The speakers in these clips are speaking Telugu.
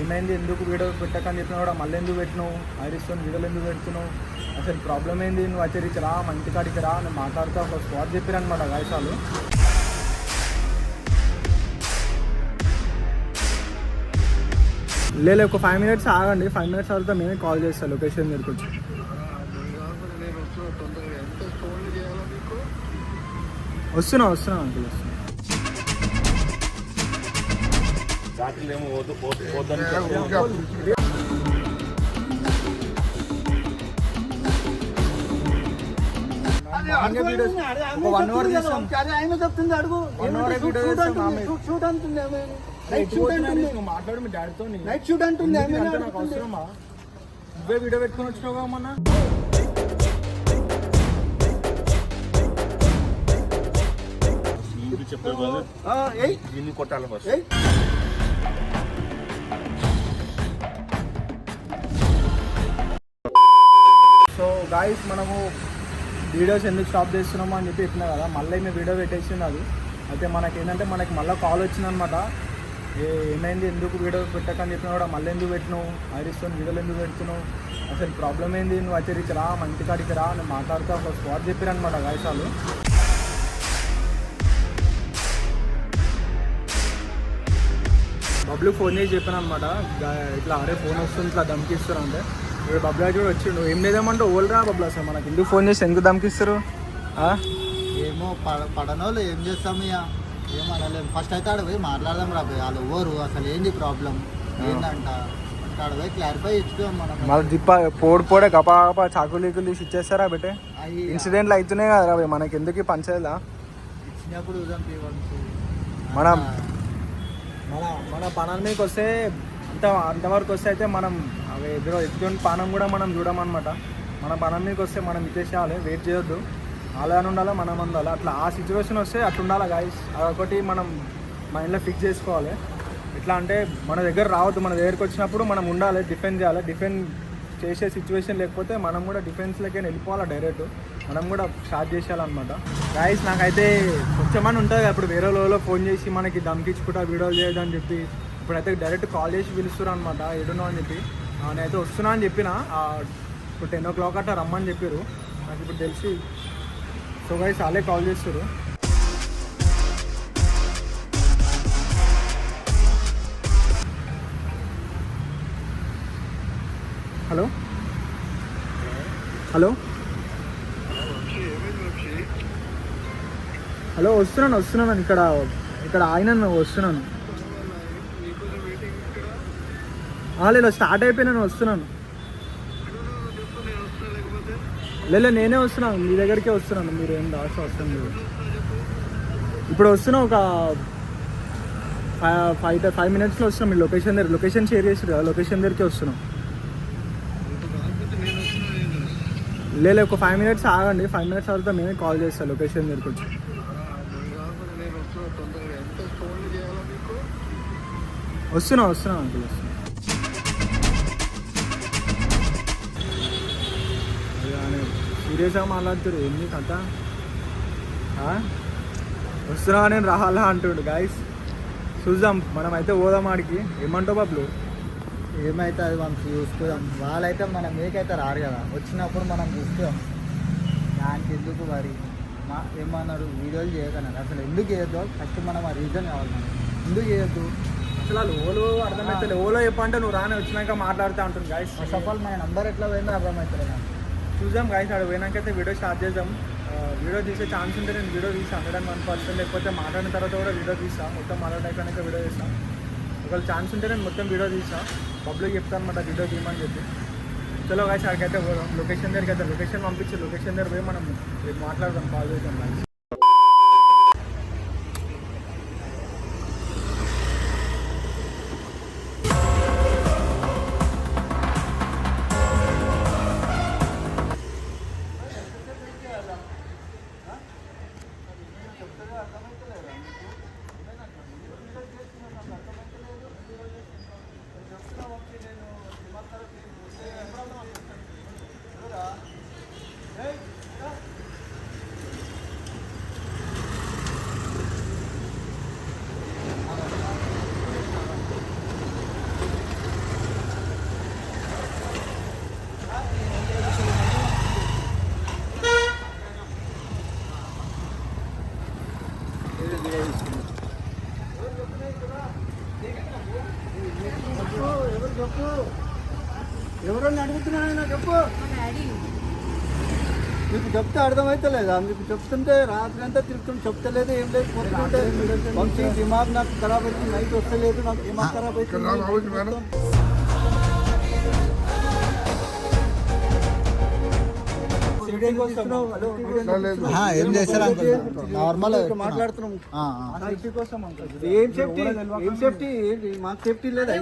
ఏమైంది, ఎందుకు వీడియో పెట్టకని చెప్పినా కూడా మళ్ళీ ఎందుకు పెట్టినావు, ఐరిస్తో వీడియోలు ఎందుకు పెడుతున్నావు, అసలు ప్రాబ్లం ఏంది, నువ్వు అయితే రీచ్ రా, మా ఇంటికాడికి రా, నేను మాట్లాడుతూ ఒక స్పాట్ చెప్పారనమాట గాయసాలు. లేదు ఒక 5 minutes ఆగండి, 5 minutes తర్వాత మేమే కాల్ చేస్తాను లొకేషన్ దగ్గరికి వచ్చి. వస్తున్నా అంకుల్ వస్తున్నా. ఒక 1 hour చేస్తాం. చెప్తుంది అడుగు. మాట్లాడు మీ డాడీతో. నైట్ షూట్ అంటుంది. నాకు అవసరమా? నువ్వే వీడియో పెట్టుకుని వచ్చినావుగా మొన్న. కొట్టాలి ఫస్ట్. సో గాయస్ మనము వీడియోస్ ఎందుకు స్టాప్ చేస్తున్నామో అని చెప్పి చెప్పినా కదా, మళ్ళీ మేము వీడియో పెట్టేసింది అది. అయితే మనకి ఏంటంటే మనకి మళ్ళీ కాల్ వచ్చిందనమాట, ఏమైంది, ఎందుకు వీడియో పెట్టకని చెప్పినా కూడా మళ్ళీ ఎందుకు పెట్టినావు, ఐరిస్తో వీడియోలు ఎందుకు పెడుతున్నావు, అసలు ప్రాబ్లం ఏంది, నువ్వు అయితే రీచ్ రా, మా ఇంటికాడికి రా, నేను మాట్లాడుతూ ఒక స్పాట్ చెప్పారనమాట గాయసాలు. బబ్లు ఫోన్ చేసి చెప్పాను అనమాట, ఇట్లా అరే ఫోన్ వస్తుంది ఇట్లా దమ్కిస్తారు అంటే. ఇప్పుడు బబ్లా కూడా వచ్చిండు, ఏం లేదేమంటే ఓల్రా బబ్లా సార్ మనకి ఎందుకు ఫోన్ చేసి ఎందుకు దమ్కిస్తారు? ఏమో పడనోళ్ళు ఏం చేస్తాము, ఇక ఏమనలేము. ఫస్ట్ అయితే ఆడ పోయి మాట్లాడదాం రా, వాళ్ళు ఎవరు అసలు ఏంది ప్రాబ్లం ఏంటంట, ఆడ పోయి క్లారిఫై ఇచ్చుకోం మనం. మళ్ళీ దిప్ప పోడే గపా చాకులు తీసి ఇచ్చేస్తారా బెటే. ఇన్సిడెంట్లు అవుతున్నాయి కదా రా, మనకి ఎందుకు పంచేలా ఇచ్చినప్పుడు మనం మన పనాల మీదకి వస్తే అంతవరకు వస్తే అయితే మనం అవి ఎదుగుని పానం కూడా మనం చూడమన్నమాట. మన పనం మీదకి వస్తే మనం ఇచ్చేసేయాలి, వెయిట్ చేయొద్దు, అలానే ఉండాలి, మనం ఉండాలి. అట్లా ఆ సిచ్యువేషన్ వస్తే అట్లా ఉండాలి గాయస్. అదొకటి మనం మైండ్లో ఫిక్స్ చేసుకోవాలి. ఎట్లా అంటే మన దగ్గర రావద్దు, మన దగ్గరికి వచ్చినప్పుడు మనం ఉండాలి, డిఫెండ్ చేయాలి. డిఫెండ్ చేసే సిచ్యువేషన్ లేకపోతే మనం కూడా డిఫెన్స్లోకి వెళ్ళిపోవాలి డైరెక్ట్, మనం కూడా స్టార్ట్ చేసేయాలన్నమాట గాయస్. నాకైతే కొంచెమని ఉంటుంది కదా, ఇప్పుడు వేరే రోజులో ఫోన్ చేసి మనకి దమ్కించుకుంటా వీడియోలు చేయదని చెప్పి, ఇప్పుడైతే డైరెక్ట్ కాల్ చేసి పిలుస్తున్నారు అనమాట, ఏడున్నావు అని చెప్పి. నేనైతే వస్తున్నా అని చెప్పిన, ఇప్పుడు 10 o'clock అట్లా రమ్మని చెప్పారు నాకు ఇప్పుడు తెలిసి. సో గైస్ వాళ్ళే కాల్ చేస్తారు. హలో హలో హలో వస్తున్నాను ఇక్కడ ఆయన వస్తున్నాను. లేదు స్టార్ట్ అయిపోయినా వస్తున్నాను. లేదు నేనే వస్తున్నాను, మీ దగ్గరికే వస్తున్నాను, మీరు ఏం రాసి వస్తుంది. ఇప్పుడు వస్తున్నా, ఒక 5 minutesలో వస్తున్నాం. మీరు లొకేషన్ షేర్ చేసారు కదా, లొకేషన్ దగ్గరికి వస్తున్నాం. లేదు ఒక 5 minutes ఆగండి, 5 minutes తర్వాత మేమే కాల్ చేస్తాను లొకేషన్ దగ్గరికి వచ్చి. వస్తున్నా అంకుల్ వస్తున్నా. సీరియస్గా మాట్లాడుతారు ఏంది కథ? వస్తున్నా నేను రావాలా అంటుండు గాయస్. చూద్దాం, మనమైతే పోదాం ఆడికి. ఏమంటావు బాబులు? ఏమైతే అది మనం చూసుకుందాం. వాళ్ళైతే మన మీకైతే రారు కదా, వచ్చినప్పుడు మనం చూసుకుందాం. దానికి ఎందుకు మరి ఏమన్నారు, వీడియోలు చేయకన్నారు. అసలు ఎందుకు చేయొద్దు ఫస్ట్ మనం ఆ రీజన్ కావాలి. మనం ఎందుకు చేయొద్దు అసలు వాళ్ళు ఓలో అర్థమవుతుంది. ఓలో చెప్పంటే నువ్వు రాని వచ్చినాక మాట్లాడుతూ ఉంటుంది గాయస్. ఫస్ట్ ఆఫ్ ఆల్ మన నెంబర్ ఎట్లా పోయిందో అర్థమవుతుంది నాకు. చూద్దాం గాయస్, ఆడ పోయినాకైతే వీడియో స్టార్ట్ చేద్దాం. వీడియో తీసే ఛాన్స్ ఉంటే నేను వీడియో తీసాను 101%, లేకపోతే మాట్లాడిన తర్వాత కూడా వీడియో తీస్తాను. మొత్తం మాట్లాడడానికి వీడియో తీస్తాను. ఒకవేళ ఛాన్స్ ఉంటే నేను మొత్తం వీడియో తీస్తాను, పబ్లిక్ చెప్తాను అనమాట వీడియో తీయమని చెప్పి. చలో గాయస్ ఆడికైతే పోదాం, లొకేషన్ దగ్గరికి అయితే లొకేషన్ పంపించి లొకేషన్ దగ్గర పోయి మనం మాట్లాడదాం, కాల్ చేద్దాం గాయస్. చెప్పు ఎవరన్నా అడుగుతున్నాయన చెప్పు. మీకు చెప్తే అర్థమవుతలేదా? మీకు చెప్తుంటే రాత్రి అంతా తిరుగుతుంటే చెప్తలేదు, ఏం లేదు పోతుంటే వంశీ దిమాగ్ నాకు ఖరాబ్ అవుతుంది, నైట్ వస్తలేదు, నాకు దిమాగ్ ఖరాబ్ అవుతుంది. ఏం చేస్తారా నార్మల్ మాట్లాడుతున్నాం. ఏం సేఫ్టీ, ఏం సేఫ్టీ, మాకు సేఫ్టీ లేదా?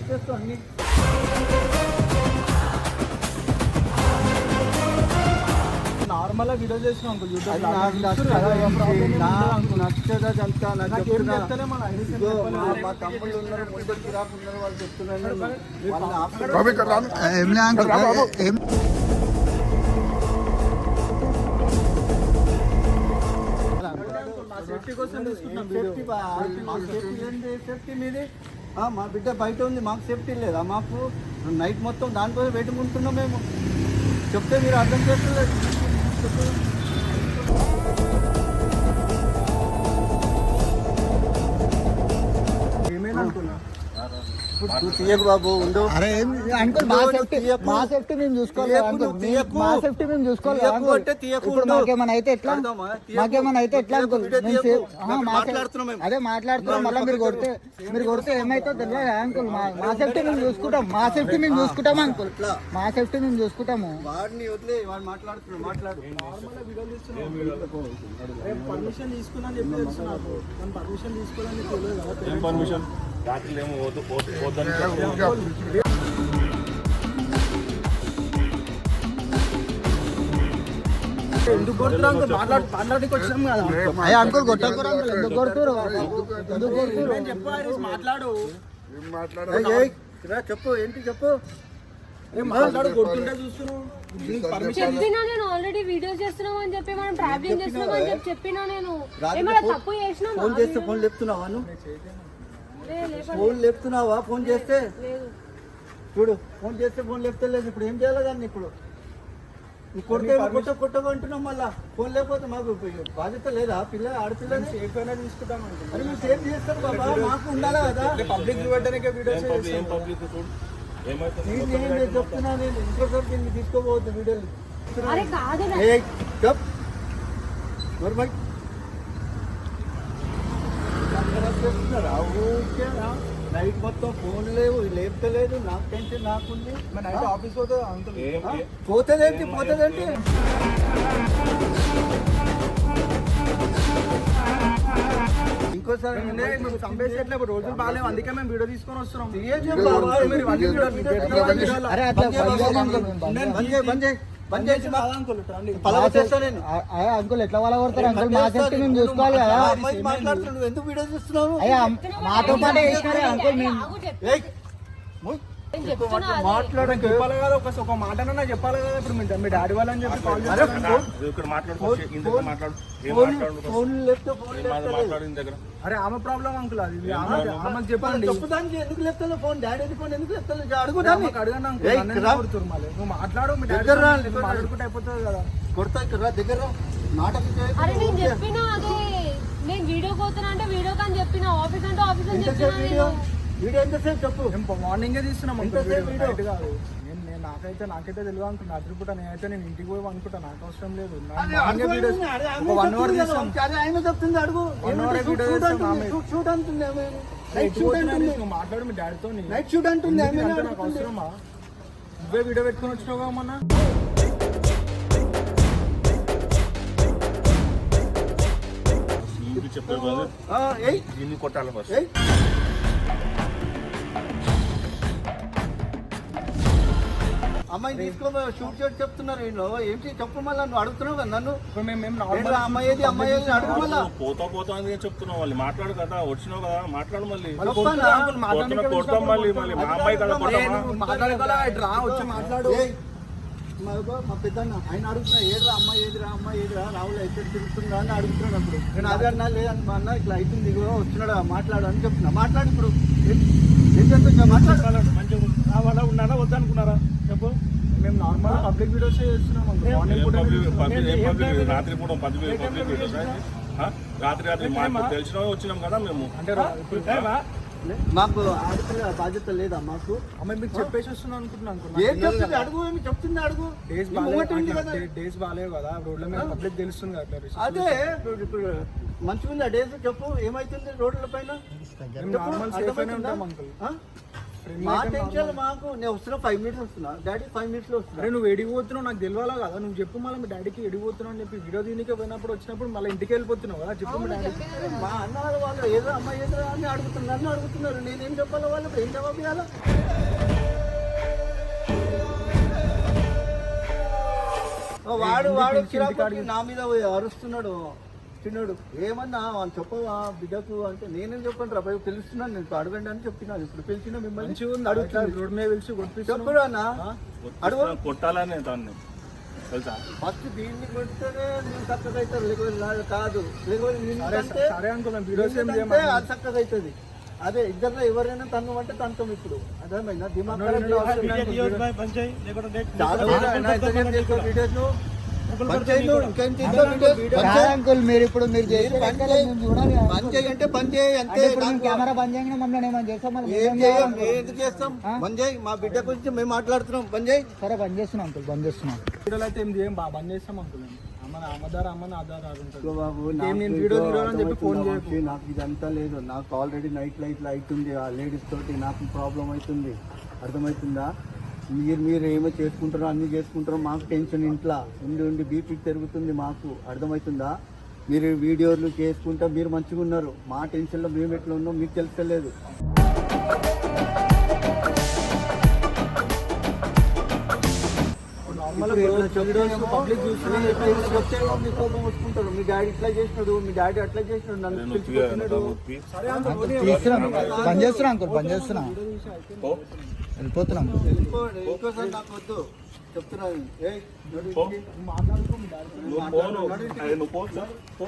చేస్తాం అన్ని. నార్మల్ గా వీడియో చేసిన నచ్చదంతా మా తమ్ముళ్ళు ఉన్నారు, ముందుకు రాకున్నారు, వాళ్ళు చెప్తున్నారు. సేఫ్టీ మీది. మా బిడ్డ బయట ఉంది, మాకు సేఫ్టీ లేదా? మాకు నైట్ మొత్తం దానికోసం పెట్టుకుంటున్నాం మేము. చెప్తే మీరు అర్థం చేస్తలేదు. ఏమైనా అనుకున్నా తీయకు బాబు ఉండు. అరే అంకుల్ మా సేఫ్టీ మేము చూసుకోవాలి. మా సేఫ్టీ మేము చూసుకోవాలి. మాకేమైనా అయితే ఎట్లా? మాకేమైనా అయితే ఎట్లా అంకుల్? అదే మాట్లాడుతున్నాం. మళ్ళీ మీరు కొడితే ఏమైతే తెలియదు అంకుల్. మా సేఫ్టీ మేము చూసుకుంటాం. మా సేఫ్టీ మేము చూసుకుంటాం అంకుల్. మా సేఫ్టీ మేము చూసుకుంటాము. వాడిని వదిలే, వాడు మాట్లాడుతున్నాడు. మాట్లాడు. పర్మిషన్ తీసుకున్నా చెప్పి తెలుసు నాకు. పర్మిషన్ తీసుకోవాలని తెలియదు. పర్మిషన్ ఎందుకు కొడుతున్నా అంకుల్? మాట్లాడికి వచ్చినాం కదా. అయ్యా అంకుల్ కొట్టకూడదు అంకుల్. ఎందుకు కొడుతురు? చెప్పు మాట్లాడు. చెప్పు ఏంటి చెప్పు. మాట్లాడు. కొడుతుంటే చూస్తున్నావు. చెప్పినా నేను ఆల్రెడీ వీడియోస్ చేస్తున్నాం అని చెప్పి, మనం ట్రావెలింగ్ చేస్తున్నాం అని చెప్పి చెప్పినా నేను. ఏమైనా తప్పు చేసినా? ఫోన్ చేస్తే ఫోన్ లేపుతున్నావా నువ్వు? ఫోన్ లేపుతున్నావా? ఫోన్ చేస్తే చూడు, ఫోన్ చేస్తే ఫోన్ లేపుతలేదు. ఇప్పుడు ఏం చేయాలి దాన్ని? ఇప్పుడు కొడితే కొట్టమంటున్నాం. మళ్ళా ఫోన్ లేకపోతే మాకు బాధ్యత లేదా? పిల్ల ఆడపిల్లని సేఫ్ అయినా తీసుకుంటాం. అది మీరు సేఫ్ చేస్తారు బాబా, మాకు ఉండాలా కదా? పబ్లిక్ చూడడానికి వీడియోస్ నేను చెప్తున్నా. నేను ఇంకోసారి దీన్ని తీసుకోబోద్దు వీడియోలు. చెప్ నైట్ మొత్తం ఫోన్ లేవు, లేపుతలేదు. నాకు టెన్షన్ నాకుంది. నైట్ ఆఫీస్ పోతే పోతుందేంటి? ఇంకోసారి చంపేసేట్లే రోజులు బాగాలేవు, అందుకే మేము వీడియో తీసుకొని వస్తున్నాం. అంకుల్ ఎట్లా వాళ్ళ కొడతారు అంకుల్? మా సేఫ్టీ మేము చూసుకోవాలి కదా. మాట్లాడుతున్నావు, ఎందుకు వీడియో చూస్తున్నావు? అయ్యా మాతో పాటే వేసినారే అంకుల్. మాట్లాడడం చెప్పాలి కదా, ఒక మాటనన్నా చెప్పాలి కదా. ఇప్పుడు మీ డాడీ వాళ్ళని చెప్పి కాల్ అరే ఆమె ప్రాబ్లం అంకుల్, అది ఆమెకు చెప్పండి. చెప్పడానికి ఎందుకు లేపుతాను ఫోన్? డాడీ ఫోన్ ఎందుకు లేపుతాను? అడగను అంకుల్. నువ్వు మాట్లాడు, మీ డాడీ మాట్లాడుకుంటే అయిపోతుంది కదా. కొడతా ఇక్కడ దగ్గర అరే నేను చెప్పినా అదే, నేను వీడియో పోతున్నా అంటే వీడియో కానీ చెప్పిన, ఆఫీస్ అంటే ఆఫీస్ అని చెప్పిన. వీడియో ఎంతసేపు చెప్పు. మార్నింగే తీస్తున్నాం నాకైతే తెలియదు అనుకుంటా. రాత్రిపూట నేనైతే నేను ఇంటికి పోయి అనుకుంటా, నాకు అవసరం లేదు. 1 అవర్ తీస్తాం. చెప్తుంది అడుగు. మాట్లాడు మీ డాడీతో. నైట్ షూట్ అంటుంది. నాకు అవసరమా? నువ్వే వీడియో పెట్టుకుని వచ్చినావుగా మొన్న. కొట్టాలి అమ్మాయిని తీసుకో షూట్ చేసి చెప్తున్నారు. ఏంటి చెప్పు మళ్ళీ? నువ్వు అడుగుతున్నావు కదా నన్ను. అమ్మాయి అడుగు మళ్ళా. పోతా అని చెప్తున్నావు. వాళ్ళు మాట్లాడు కదా, వచ్చినావు కదా, మాట్లాడు. మళ్ళీ మాట్లాడు. మా పెద్దన్న ఆయన అడుగుతున్నా, ఏదిరా అమ్మాయి, ఏదిరా రావులు అయితే తిరుగుతుందా అని అడుగుతున్నాడు. అప్పుడు నేను అదే అన్నా, లేదన్నా అన్న ఇట్లా అవుతుంది, వచ్చినాడు మాట్లాడు అని చెప్తున్నా. మాట్లాడు. ఇప్పుడు ఏం చెప్తున్నా? మాట్లాడు. మంచిగా వాళ్ళ ఉన్నారా వద్దనుకున్నారా చెప్పు. మేము నార్మల్ పబ్లిక్ వీడియోస్ చేస్తున్నాం. రాత్రి కూడా పబ్లిక్ రాత్రి రాత్రి మాకు తెలిసిన వచ్చినాం కదా మేము. అంటే ఇప్పుడు మాకు ఆడపిల్ల బాధ్యత లేదా మాకు? అమ్మ మీకు చెప్పేసి వస్తున్నాను అనుకుంటున్నాను ఏం చెప్తుంది అడుగు, ఏమి చెప్తుంది అడుగు. డేస్ ఈ ముంగట ఉంది కదా. డేస్ బాగాలేవు కదా రోడ్ల మీద పబ్లిక్ తెలుస్తుంది కదా అట్లా అదే ఇప్పుడు మంచిగా ఉంది ఆ డేస్ చెప్పు, ఏమైతుంది రోడ్ల పైన? నార్మల్ సేఫ్ అయినా ఉంటాం అంకుల్. మా టెన్షన్ మాకు. నేను వస్తున్నా 5 minutes వస్తున్నా, డాడీ 5 minutes లో వస్తున్నా. అరే నువ్వు ఎడిగిపోతున్నావు నాకు తెలియాలా కదా, నువ్వు చెప్పు మళ్ళీ మీ డాడీకి ఎడిగిపోతున్నావు అని చెప్పి వీడియో దీనికి పోయినప్పుడు వచ్చినప్పుడు మళ్ళీ ఇంటికి వెళ్ళిపోతున్నావు కదా, చెప్పు మీ డాడీ. మా అన్న వాళ్ళు ఏదో అమ్మాయి ఏదో అని అడుగుతున్నారు, నన్ను అడుగుతున్నారు, నేనేం చెప్పాలి వాళ్ళకి, ఏం జవాబు ఇవ్వాలా? వాడు వాడు చిరాకు నా మీద అరుస్తున్నాడు, చిన్నాడు. ఏమన్నా అని చెప్పవా బిడ్డకు అంటే నేనేం చెప్పండి రా భయ, పిలుస్తున్నాను నేను అడగండి అని చెప్తున్నాను. ఇప్పుడు పిలిచిన మిమ్మల్ని అడుగుతాను రోడ్ మీద పిలిచి కొట్టిస్తాను. చెప్పురా అన్న, అడుగు. కొట్టాలనే దాన్ని తెలుసా? ఫస్ట్ దీన్ని కొడితేనే నువ్వు చక్కగా అవుతారు, లేకపోతే కాదు, లేకపోతే నిన్నంటే సరే అనుకున్నాం వీడియోస్ ఏం నిన్నంటే అది చక్కగా అవుతుంది. అదే ఇద్దరు ఎవరైనా తన్ను అంటే తనతో ఇప్పుడు అర్థమైందా? దిమాగ్ అంకుల్ మీరు ఇప్పుడు మీరు చేసి పని చేయి అంటే పని చేయి అంతే. కెమెరా బంద్ చేయగానే మమ్మల్ని ఏమైనా చేస్తాం, ఎందుకు చేస్తాం? బంద్ చేయి, మా బిడ్డ గురించి మేము మాట్లాడుతున్నాం, బంద్ చేయి. సరే బంద్ చేస్తున్నాం అంకుల్, బంద్ చేస్తున్నాం. వీడియోలో అయితే ఏం చేయం బంద్ చేస్తాం అంకుల్. బాబు నాకు ఇదంతా లేదు, నాకు ఆల్రెడీ నైట్ లైట్ ఉంది, ఆ లేడీస్ తోటి నాకు ప్రాబ్లం అవుతుంది, అర్థమవుతుందా? మీరు ఏమో చేసుకుంటారో అన్నీ చేసుకుంటారో, మాకు టెన్షన్ ఇంట్లో ఉండి ఉండి బీపీ పెరుగుతుంది మాకు, అర్థమవుతుందా? మీరు వీడియోలు చేసుకుంటా మీరు మంచిగా ఉన్నారు, మా టెన్షన్లో మేము ఎట్లా ఉన్నాం మీకు తెలుస్తలేదు. పబ్లిక్ చూసి కోపం వస్తుంటారు, మీ డాడీ ఇట్లా చేసినాడు, మీ డాడీ అట్లా చేసినాడు, నన్ను పిలిచిపోతున్నాడు. పని చేస్తున్నా అంకుల్, పని చేస్తున్నా, వెళ్ళిపోతున్నాం. ఇంకోసారి నాకు వద్దు చెప్తున్నాను. నువ్వు పో.